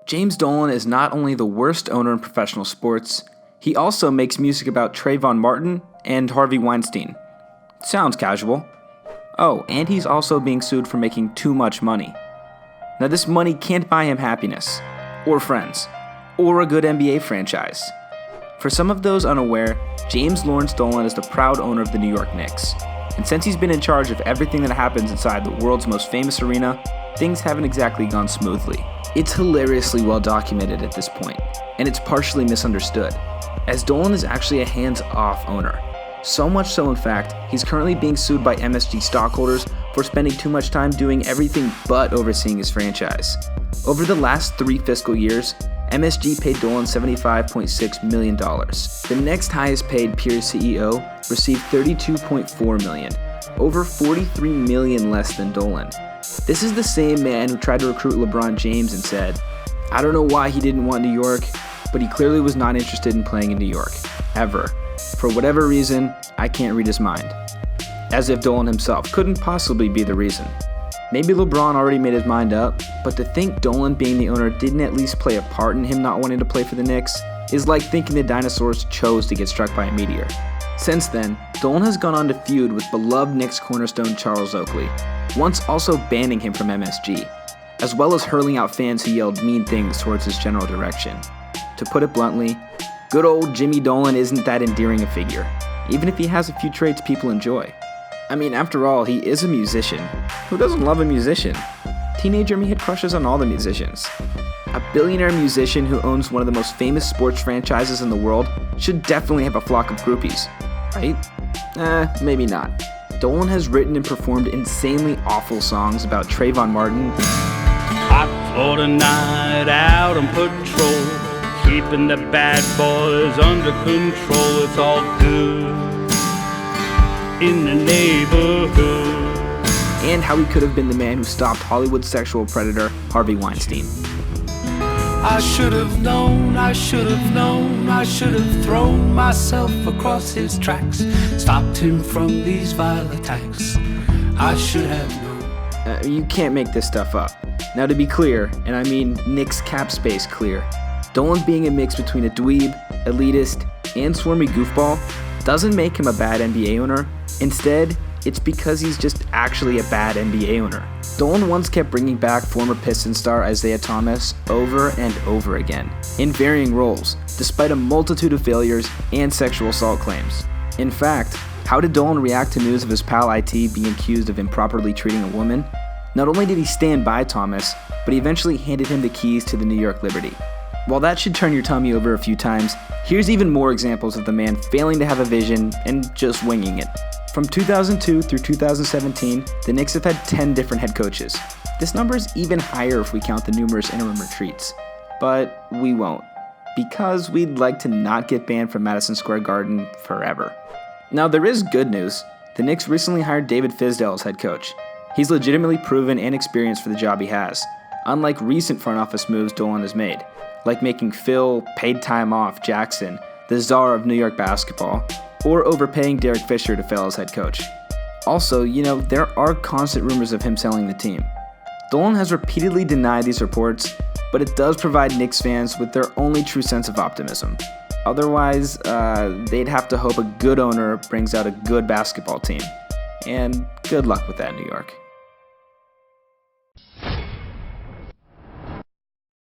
James Dolan is not only the worst owner in professional sports, he also makes music about Trayvon Martin and Harvey Weinstein. Sounds casual. Oh, and he's also being sued for making too much money. Now this money can't buy him happiness, or friends, or a good NBA franchise. For some of those unaware, James Lawrence Dolan is the proud owner of the New York Knicks. And since he's been in charge of everything that happens inside the world's most famous arena, things haven't exactly gone smoothly. It's hilariously well documented at this point, and it's partially misunderstood, as Dolan is actually a hands-off owner. So much so, in fact, he's currently being sued by MSG stockholders for spending too much time doing everything but overseeing his franchise. Over the last 3 fiscal years, MSG paid Dolan $75.6 million. The next highest paid peer CEO received $32.4 million, over $43 million less than Dolan. This is the same man who tried to recruit LeBron James and said, "I don't know why he didn't want New York, but he clearly was not interested in playing in New York, ever. For whatever reason, I can't read his mind." As if Dolan himself couldn't possibly be the reason. Maybe LeBron already made his mind up, but to think Dolan being the owner didn't at least play a part in him not wanting to play for the Knicks is like thinking the dinosaurs chose to get struck by a meteor. Since then, Dolan has gone on to feud with beloved Knicks cornerstone Charles Oakley, once also banning him from MSG, as well as hurling out fans who yelled mean things towards his general direction. To put it bluntly, good old Jimmy Dolan isn't that endearing a figure, even if he has a few traits people enjoy. I mean, after all, he is a musician. Who doesn't love a musician? Teenager me had crushes on all the musicians. A billionaire musician who owns one of the most famous sports franchises in the world should definitely have a flock of groupies, right? Maybe not. Dolan has written and performed insanely awful songs about Trayvon Martin. Hot Florida night out on patrol, keeping the bad boys under control. It's all good in the neighborhood. And how he could have been the man who stopped Hollywood sexual predator Harvey Weinstein. I should have known, I should have known, I should have thrown myself across his tracks, stopped him from these vile attacks. I should have known. You can't make this stuff up. Now to be clear, and I mean Knicks cap space clear, Dolan being a mix between a dweeb, elitist, and swarmy goofball doesn't make him a bad NBA owner. Instead, it's because he's just actually a bad NBA owner. Dolan once kept bringing back former Pistons star Isaiah Thomas over and over again, in varying roles, despite a multitude of failures and sexual assault claims. In fact, how did Dolan react to news of his pal IT being accused of improperly treating a woman? Not only did he stand by Thomas, but he eventually handed him the keys to the New York Liberty. While that should turn your tummy over a few times, here's even more examples of the man failing to have a vision and just winging it. From 2002 through 2017, the Knicks have had 10 different head coaches. This number is even higher if we count the numerous interim retreats. But we won't, because we'd like to not get banned from Madison Square Garden forever. Now there is good news. The Knicks recently hired David Fizdale as head coach. He's legitimately proven and experienced for the job he has, unlike recent front office moves Dolan has made, like making Phil paid time off Jackson the czar of New York basketball, or overpaying Derek Fisher to fail as head coach. Also, there are constant rumors of him selling the team. Dolan has repeatedly denied these reports, but it does provide Knicks fans with their only true sense of optimism. Otherwise, they'd have to hope a good owner brings out a good basketball team. And good luck with that, New York.